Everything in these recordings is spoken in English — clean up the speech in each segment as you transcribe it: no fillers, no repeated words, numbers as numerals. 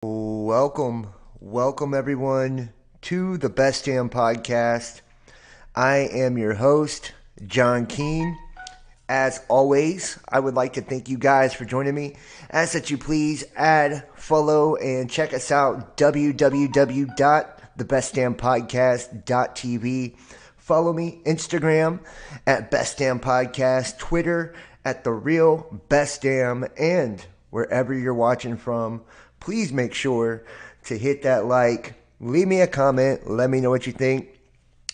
Welcome everyone to the Best Damn Podcast. I am your host, John Keene. As always, I would like to thank you guys for joining me. Ask that you please add, follow, and check us out, www.thebestdamnpodcast.tv. Follow me, Instagram at Best Damn Podcast, Twitter at The Real Best Damn, and wherever you're watching from, please make sure to hit that like, leave me a comment, let me know what you think,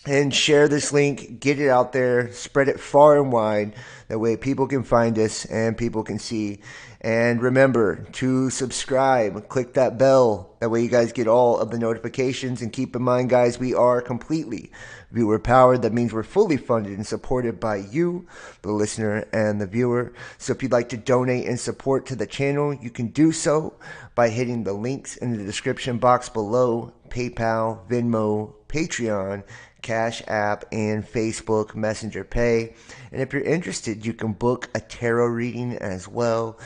and share this link, get it out there, spread it far and wide. That way people can find us and people can see. And remember to subscribe, click that bell. That way you guys get all of the notifications. And keep in mind, guys, we are completely viewer powered. That means we're fully funded and supported by you, the listener and the viewer. So if you'd like to donate and support to the channel, you can do so by hitting the links in the description box below: PayPal, Venmo, Patreon, Cash App, and Facebook Messenger Pay. And if you're interested, you can book a tarot reading as well.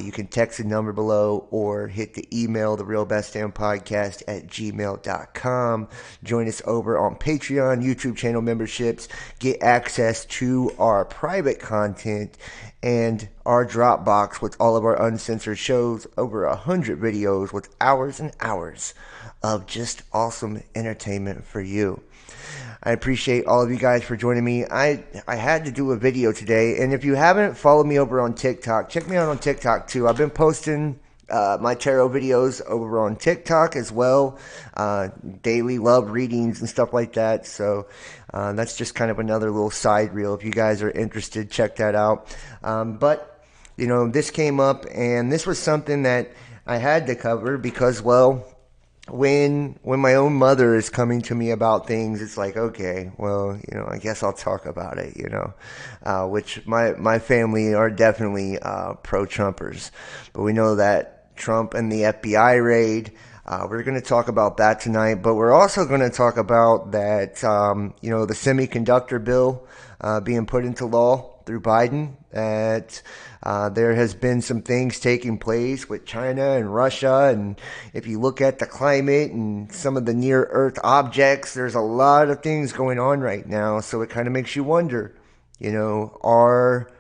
You can text the number below or hit the email, therealbestdampodcast@gmail.com. Join us over on Patreon, YouTube channel memberships, get access to our private content and our Dropbox with all of our uncensored shows, over 100 videos with hours and hours of just awesome entertainment for you. I appreciate all of you guys for joining me. I had to do a video today, and if you haven't followed me over on TikTok, check me out on TikTok too. I've been posting my tarot videos over on TikTok as well, daily love readings and stuff like that. So that's just kind of another little side reel. If you guys are interested, check that out. But you know, this came up, and this was something that I had to cover because, well, when my own mother is coming to me about things, it's like, okay, well, you know, I guess I'll talk about it, you know, which my family are definitely pro-Trumpers. But we know that Trump and the FBI raid, we're going to talk about that tonight. But we're also going to talk about that, you know, the semiconductor bill being put into law through Biden, that there has been some things taking place with China and Russia, and if you look at the climate and some of the near-Earth objects, there's a lot of things going on right now, so it kind of makes you wonder, you know, are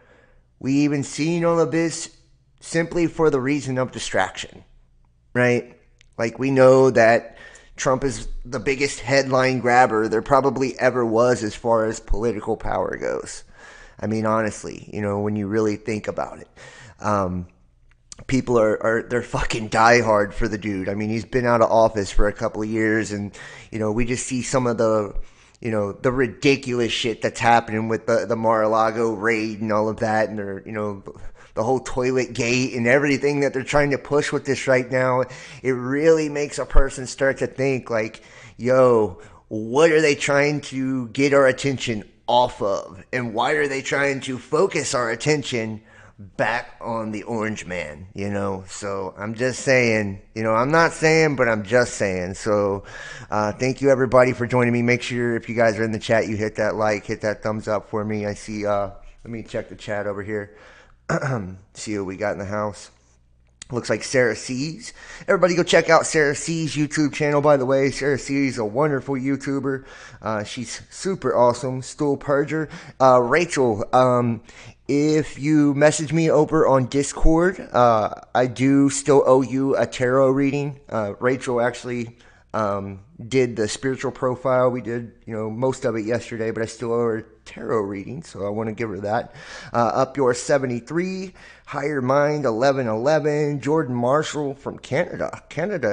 we even seeing all of this simply for the reason of distraction, right? Like, we know that Trump is the biggest headline grabber there probably ever was as far as political power goes. I mean, honestly, you know, when you really think about it, people they're fucking diehard for the dude. I mean, he's been out of office for a couple of years, and, you know, we just see some of the, you know, the ridiculous shit that's happening with the Mar-a-Lago raid and all of that, and they're, you know, the whole toilet gate and everything that they're trying to push with this right now. It really makes a person start to think like, yo, what are they trying to get our attention off of, and why are they trying to focus our attention back on the orange man, you know? So I'm just saying, you know, I'm not saying, but I'm just saying. So thank you everybody for joining me. Make sure if you guys are in the chat, you hit that like, hit that thumbs up for me. I see, let me check the chat over here. See what we got in the house. Looks like Sarah C's. Everybody go check out Sarah C's YouTube channel, by the way. Sarah C is a wonderful YouTuber. She's super awesome. Stool Purger. Rachel, if you message me over on Discord, I do still owe you a tarot reading. Rachel actually did the spiritual profile. We did, you know, most of it yesterday, but I still owe her tarot reading, so I want to give her that. Up Your 73, Higher Mind 1111, Jordan Marshall from Canada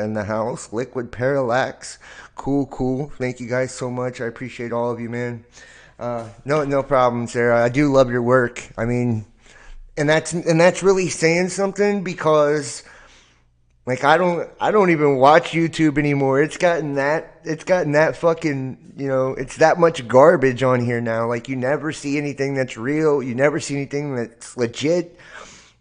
in the house, Liquid Parallax, cool. Thank you guys so much. I appreciate all of you, man. No problem, Sarah. I do love your work. I mean, and that's really saying something, because like, I don't even watch YouTube anymore. It's gotten that fucking, you know, it's that much garbage on here now. Like, you never see anything that's real. You never see anything that's legit.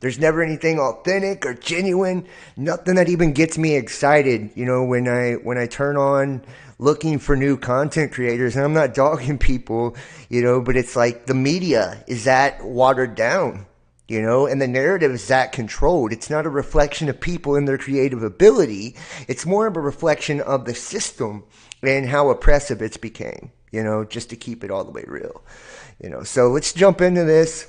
There's never anything authentic or genuine. Nothing that even gets me excited, you know, when I turn on looking for new content creators. And I'm not dogging people, you know, but it's like the media is that watered down. And the narrative is that controlled. It's not a reflection of people and their creative ability. It's more of a reflection of the system and how oppressive it's became, just to keep it all the way real. So let's jump into this.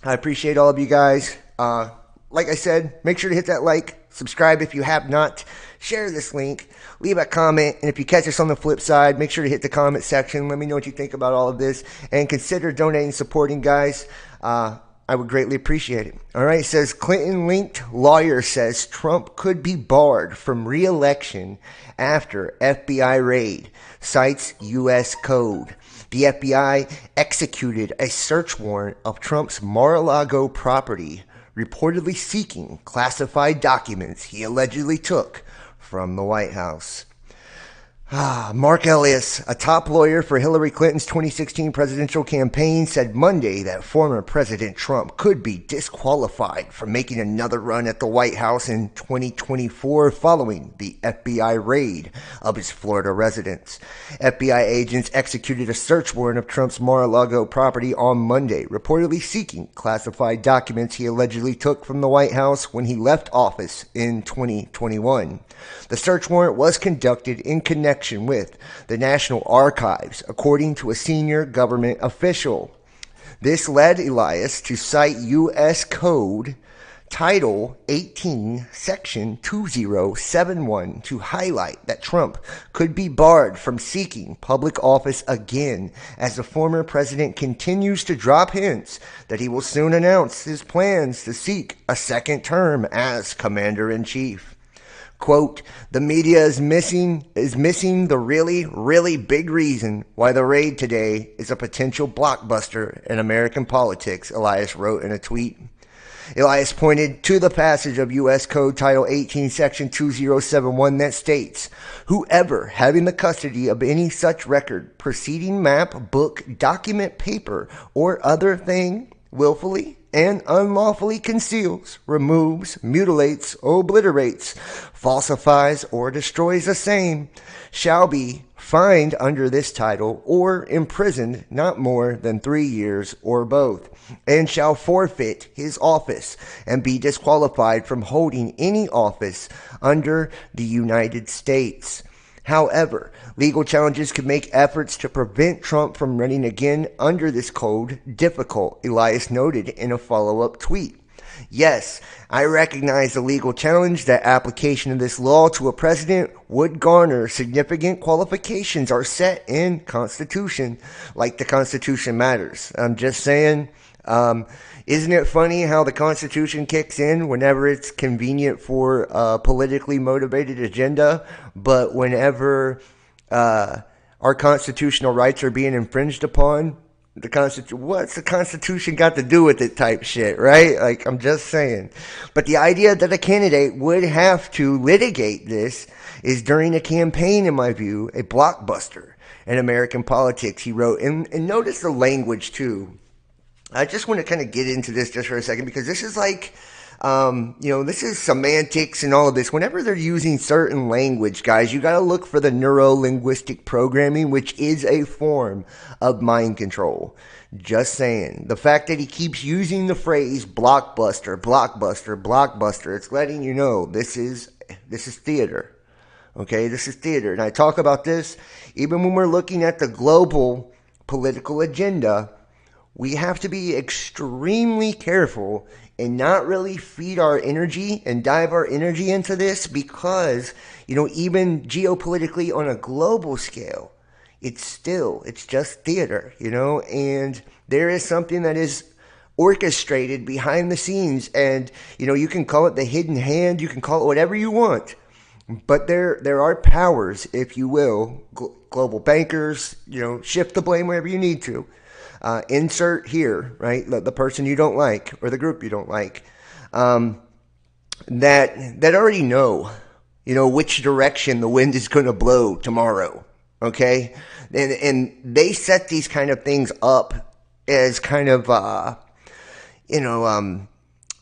I appreciate all of you guys. Like I said, make sure to hit that like, subscribe if you have not, share this link, leave a comment, and if you catch us on the flip side, make sure to hit the comment section. Let me know what you think about all of this, and consider donating, supporting, guys. I would greatly appreciate it. All right, it says Clinton-linked lawyer says Trump could be barred from re-election after FBI raid, cites U.S. code. The FBI executed a search warrant of Trump's Mar-a-Lago property, reportedly seeking classified documents he allegedly took from the White House. Mark Elias, a top lawyer for Hillary Clinton's 2016 presidential campaign, said Monday that former President Trump could be disqualified from making another run at the White House in 2024 following the FBI raid of his Florida residence. FBI agents executed a search warrant of Trump's Mar-a-Lago property on Monday, reportedly seeking classified documents he allegedly took from the White House when he left office in 2021. The search warrant was conducted in connection with the National Archives, according to a senior government official. This led Elias to cite U.S. Code Title 18, Section 2071 to highlight that Trump could be barred from seeking public office again as the former president continues to drop hints that he will soon announce his plans to seek a second term as commander-in-chief. Quote, the media is missing the really, really big reason why the raid today is a potential blockbuster in American politics, Elias wrote in a tweet. Elias pointed to the passage of U.S. Code Title 18, Section 2071 that states, whoever having the custody of any such record, proceeding, map, book, document, paper, or other thing, willfully and unlawfully conceals, removes, mutilates, obliterates, falsifies, or destroys the same, shall be fined under this title or imprisoned not more than 3 years or both, and shall forfeit his office and be disqualified from holding any office under the United States. However, legal challenges could make efforts to prevent Trump from running again under this code difficult, Elias noted in a follow-up tweet. Yes, I recognize the legal challenge that application of this law to a president would garner significant qualifications are set in Constitution, like the Constitution matters. I'm just saying, isn't it funny how the Constitution kicks in whenever it's convenient for a politically motivated agenda, but whenever our constitutional rights are being infringed upon, what's the Constitution got to do with it type shit, right? Like, I'm just saying. But the idea that a candidate would have to litigate this is, during a campaign, in my view, a blockbuster in American politics, he wrote. And notice the language, too. I just want to kind of get into this just for a second, because this is like, this is semantics and all of this. Whenever they're using certain language, guys, you got to look for the neuro-linguistic programming, which is a form of mind control. Just saying. The fact that he keeps using the phrase blockbuster, blockbuster, blockbuster, it's letting you know this is theater. Okay, this is theater. And I talk about this even when we're looking at the global political agenda. We have to be extremely careful and not really feed our energy and dive our energy into this, because, even geopolitically on a global scale, it's just theater, and there is something that is orchestrated behind the scenes, and, you can call it the hidden hand, you can call it whatever you want, but there are powers, if you will, global bankers, shift the blame wherever you need to. Insert here, right? The person you don't like or the group you don't like, that already know, which direction the wind is going to blow tomorrow. Okay, and they set these kind of things up as kind of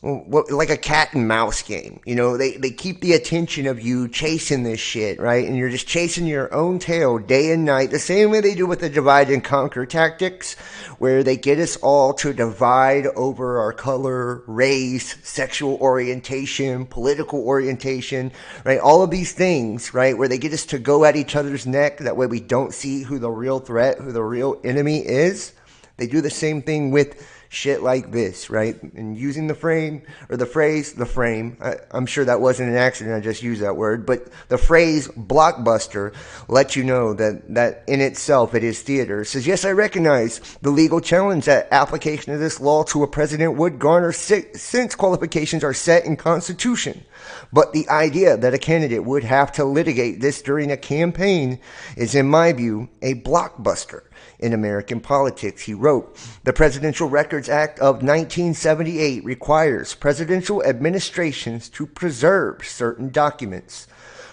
like a cat and mouse game. You know, they keep the attention of you chasing this shit, right? And you're just chasing your own tail day and night, the same way they do with the divide and conquer tactics, where they get us all to divide over our color, race, sexual orientation, political orientation, right? All of these things, right? Where they get us to go at each other's neck. That way we don't see who the real threat, who the real enemy is. They do the same thing with shit like this, right? And using the frame, or the phrase, the frame, I'm sure that wasn't an accident, I just used that word, but the phrase blockbuster lets you know that in itself it is theater. It says, yes, I recognize the legal challenge that application of this law to a president would garner since qualifications are set in Constitution. But the idea that a candidate would have to litigate this during a campaign is, in my view, a blockbuster in American politics. He wrote, the Presidential Records Act of 1978 requires presidential administrations to preserve certain documents.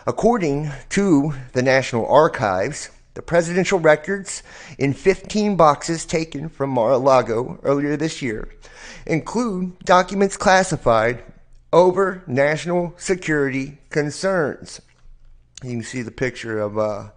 According to the National Archives, the presidential records in 15 boxes taken from Mar-a-Lago earlier this year include documents classified over national security concerns. You can see the picture of,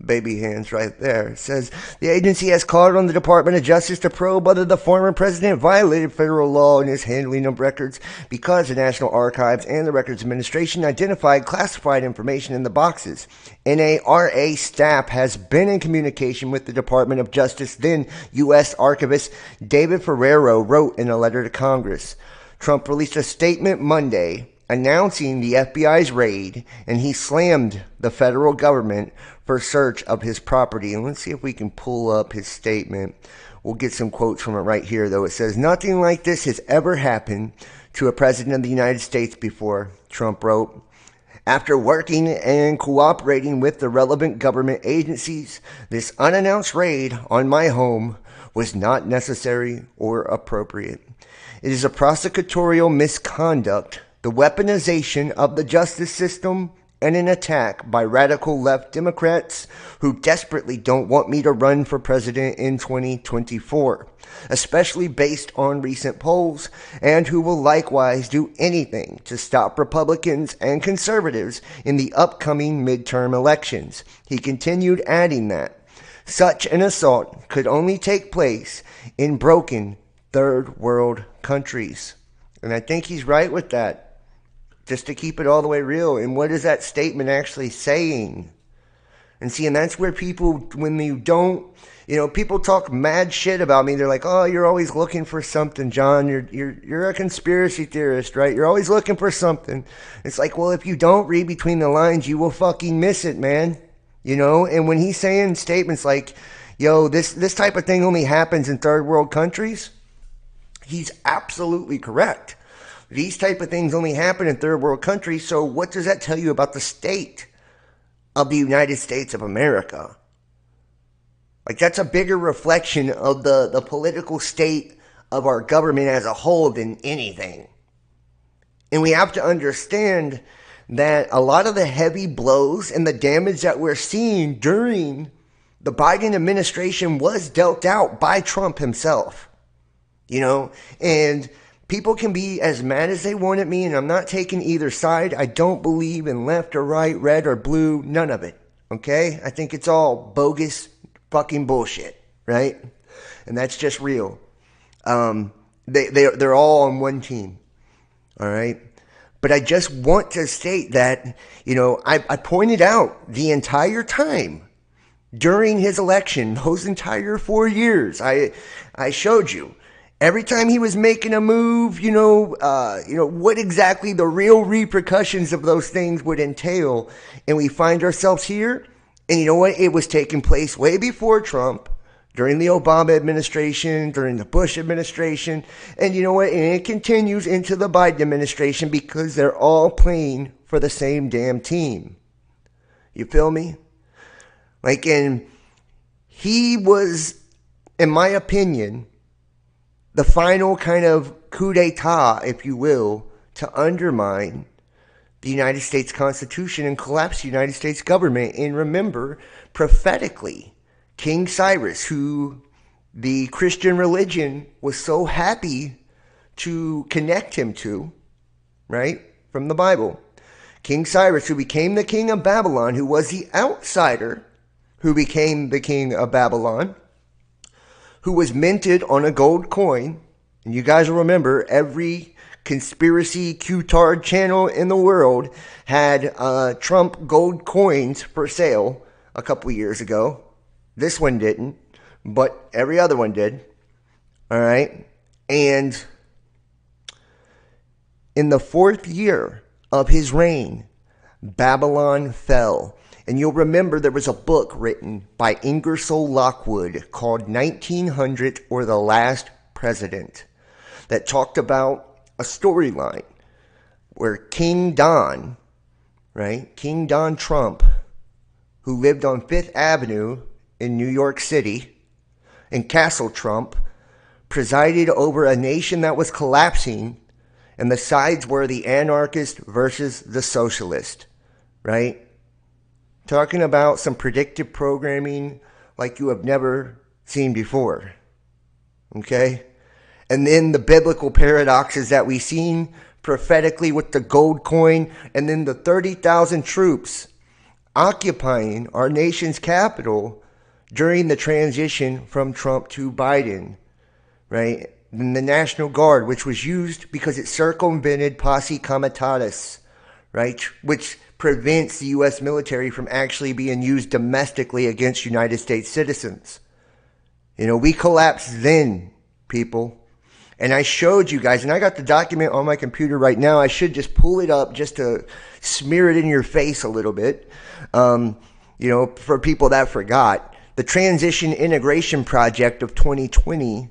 baby hands right there. It says, the agency has called on the Department of Justice to probe whether the former president violated federal law in his handling of records because the National Archives and the Records Administration identified classified information in the boxes. NARA staff has been in communication with the Department of Justice. Then U.S. Archivist David Ferrero wrote in a letter to Congress. Trump released a statement Monday announcing the FBI's raid, and he slammed the federal government for search of his property. And let's see if we can pull up his statement. We'll get some quotes from it right here, though. It says, nothing like this has ever happened to a president of the United States before, Trump wrote. After working and cooperating with the relevant government agencies, this unannounced raid on my home was not necessary or appropriate. It is a prosecutorial misconduct, the weaponization of the justice system, and an attack by radical left Democrats who desperately don't want me to run for president in 2024, especially based on recent polls, and who will likewise do anything to stop Republicans and conservatives in the upcoming midterm elections. He continued, adding that such an assault could only take place in broken third world countries. And I think he's right with that. Just to keep it all the way real. And what is that statement actually saying? And see, and that's where people, when you don't, people talk mad shit about me. They're like, oh, you're always looking for something, John. You're a conspiracy theorist, right? You're always looking for something. It's like, well, if you don't read between the lines, you will fucking miss it, man. And when he's saying statements like, yo, this type of thing only happens in third world countries, he's absolutely correct. These type of things only happen in third world countries, so what does that tell you about the state of the United States of America? Like, that's a bigger reflection of the political state of our government as a whole than anything. And we have to understand that a lot of the heavy blows and the damage that we're seeing during the Biden administration was dealt out by Trump himself. And people can be as mad as they want at me, and I'm not taking either side. I don't believe in left or right, red or blue, none of it, okay? I think it's all bogus fucking bullshit, right? And that's just real. They're all on one team, all right? But I just want to state that, I pointed out the entire time during his election, those entire 4 years, I showed you. Every time he was making a move, what exactly the real repercussions of those things would entail. And we find ourselves here. And you know what? It was taking place way before Trump, during the Obama administration, during the Bush administration. And you know what? And it continues into the Biden administration because they're all playing for the same damn team. You feel me? And he was, in my opinion, the final kind of coup d'etat, if you will, to undermine the United States Constitution and collapse the United States government. And remember, prophetically, King Cyrus, who the Christian religion was so happy to connect him to, right, from the Bible. King Cyrus, who became the king of Babylon, who was the outsider who became the king of Babylon, who was minted on a gold coin. And you guys will remember every conspiracy Q-tard channel in the world had Trump gold coins for sale a couple years ago. This one didn't, but every other one did. All right. And in the 4th year of his reign, Babylon fell. And you'll remember there was a book written by Ingersoll Lockwood called 1900 or The Last President that talked about a storyline where King Don, right, King Don Trump, who lived on 5th Avenue in New York City, and Castle Trump, presided over a nation that was collapsing, and the sides were the anarchist versus the socialist, right? Talking about some predictive programming like you have never seen before. Okay? And then the biblical paradoxes that we've seen prophetically with the gold coin, and then the 30,000 troops occupying our nation's capital during the transition from Trump to Biden, right? And the National Guard, which was used because it circumvented posse comitatus, right? Which prevents the U.S. military from actually being used domestically against United States citizens. You know, we collapsed then, people. And I showed you guys, and I got the document on my computer right now. I should just pull it up just to smear it in your face a little bit. You know, for people that forgot. The Transition Integration Project of 2020,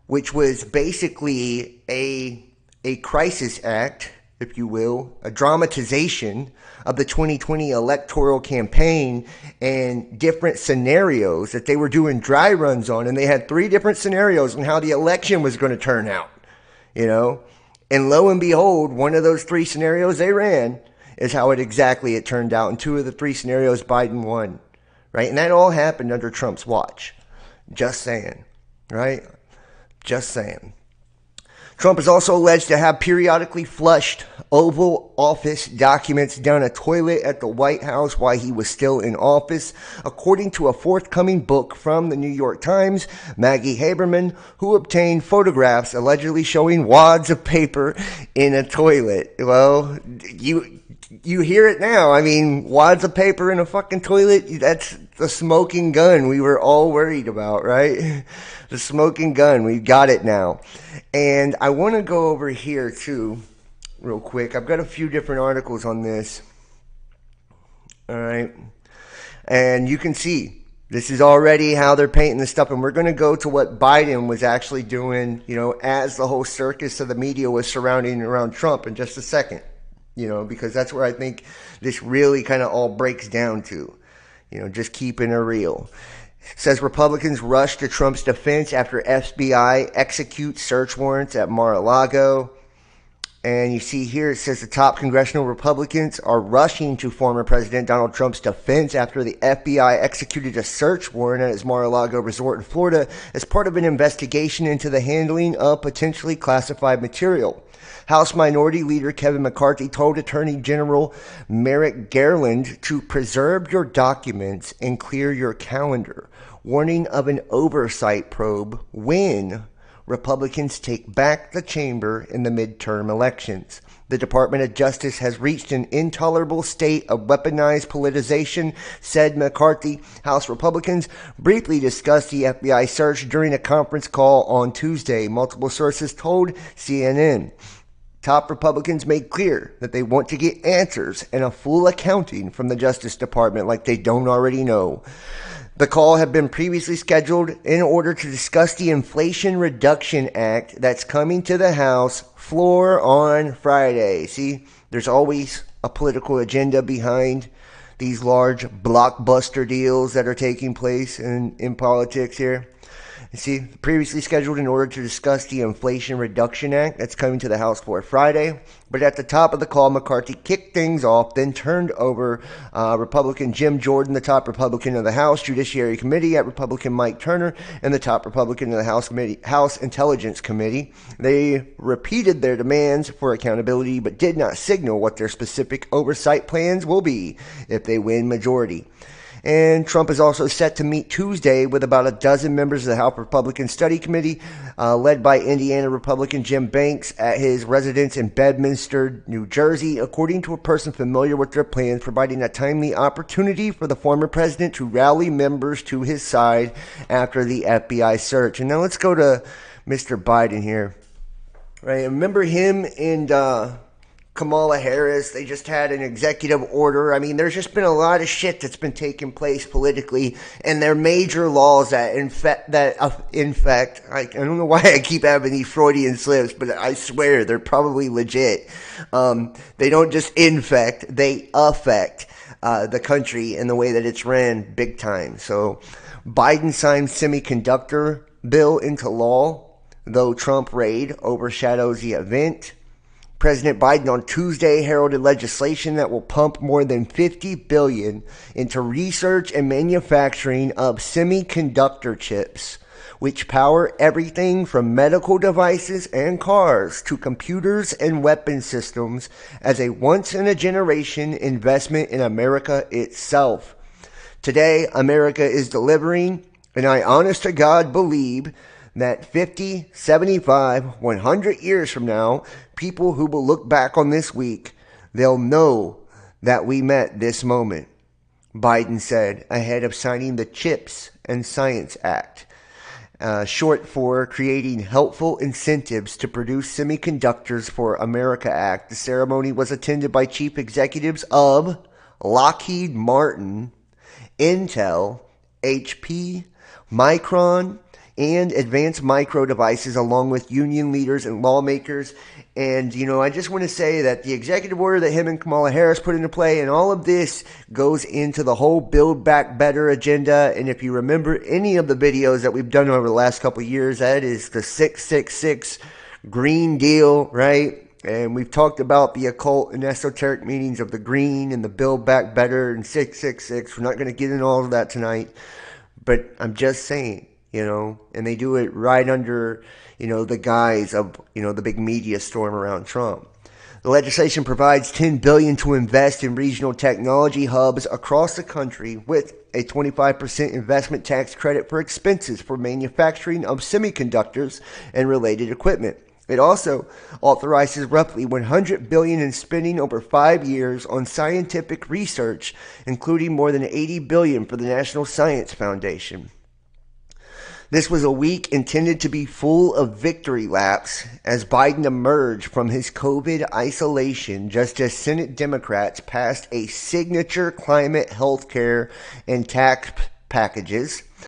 which was basically a crisis act, if you will, a dramatization of the 2020 electoral campaign and different scenarios that they were doing dry runs on. And they had 3 different scenarios on how the election was going to turn out, you know. And lo and behold, one of those 3 scenarios they ran is how it turned out. And 2 of the 3 scenarios, Biden won, right? And that all happened under Trump's watch. Just saying, right? Just saying. Trump is also alleged to have periodically flushed Oval Office documents down a toilet at the White House while he was still in office, according to a forthcoming book from the New York Times. Maggie Haberman, who obtained photographs allegedly showing wads of paper in a toilet. Well, you hear it now. I mean, wads of paper in a fucking toilet, that's the smoking gun we were all worried about, right? The smoking gun, we got it now. And I want to go over here too, real quick. I've got a few different articles on this. All right. And you can see this is already how they're painting this stuff. And we're going to go to what Biden was actually doing, you know, as the whole circus of the media was surrounding around Trump in just a second, you know, because that's where I think this really kind of all breaks down to, you know, just keeping it real. It says Republicans rush to Trump's defense after FBI executes search warrants at Mar-a-Lago. And you see here, it says the top congressional Republicans are rushing to former President Donald Trump's defense after the FBI executed a search warrant at his Mar-a-Lago resort in Florida as part of an investigation into the handling of potentially classified material. House Minority Leader Kevin McCarthy told Attorney General Merrick Garland to preserve your documents and clear your calendar, warning of an oversight probe when Republicans take back the chamber in the midterm elections. The Department of Justice has reached an intolerable state of weaponized politicization, said McCarthy. House Republicans briefly discussed the FBI search during a conference call on Tuesday, multiple sources told CNN. Top Republicans made clear that they want to get answers and a full accounting from the Justice Department like they don't already know. The call had been previously scheduled in order to discuss the Inflation Reduction Act that's coming to the House floor on Friday. See, there's always a political agenda behind these large blockbuster deals that are taking place in politics here. See, previously scheduled in order to discuss the Inflation Reduction Act that's coming to the House floor Friday. But at the top of the call, McCarthy kicked things off, then turned over Republican Jim Jordan, the top Republican of the House Judiciary Committee, at Republican Mike Turner, and the top Republican of the House Intelligence Committee. They repeated their demands for accountability, but did not signal what their specific oversight plans will be if they win majority. And Trump is also set to meet Tuesday with about a dozen members of the House Republican Study Committee, led by Indiana Republican Jim Banks, at his residence in Bedminster, New Jersey, according to a person familiar with their plans, providing a timely opportunity for the former president to rally members to his side after the FBI search. And now let's go to Mr. Biden here. Right, remember him and Kamala Harris? They just had an executive order. I mean, there's just been a lot of shit that's been taking place politically, and they're major laws that infect. I don't know why I keep having these Freudian slips, but I swear they're probably legit. They don't just infect; they affect the country and the way that it's ran big time. So, Biden signed semiconductor bill into law, though Trump raid overshadows the event. President Biden on Tuesday heralded legislation that will pump more than $50 billion into research and manufacturing of semiconductor chips, which power everything from medical devices and cars to computers and weapon systems, as a once-in-a-generation investment in America itself. Today, America is delivering, and I honest to God believe that 50, 75, 100 years from now, people who will look back on this week, they'll know that we met this moment, Biden said ahead of signing the CHIPS and Science Act, short for Creating Helpful Incentives to Produce Semiconductors for America Act. The ceremony was attended by chief executives of Lockheed Martin, Intel, HP, Micron, and Advanced Micro Devices, along with union leaders and lawmakers. And, I just want to say that the executive order that him and Kamala Harris put into play, and all of this goes into the whole Build Back Better agenda. And if you remember any of the videos that we've done over the last couple of years, that is the 666 Green Deal, right? And we've talked about the occult and esoteric meanings of the green and the Build Back Better and 666. We're not going to get into all of that tonight. But I'm just saying, and they do it right under, the guise of, the big media storm around Trump. The legislation provides $10 billion to invest in regional technology hubs across the country, with a 25% investment tax credit for expenses for manufacturing of semiconductors and related equipment. It also authorizes roughly $100 billion in spending over 5 years on scientific research, including more than $80 billion for the National Science Foundation. This was a week intended to be full of victory laps as Biden emerged from his COVID isolation, just as Senate Democrats passed a signature climate, health care, and tax packages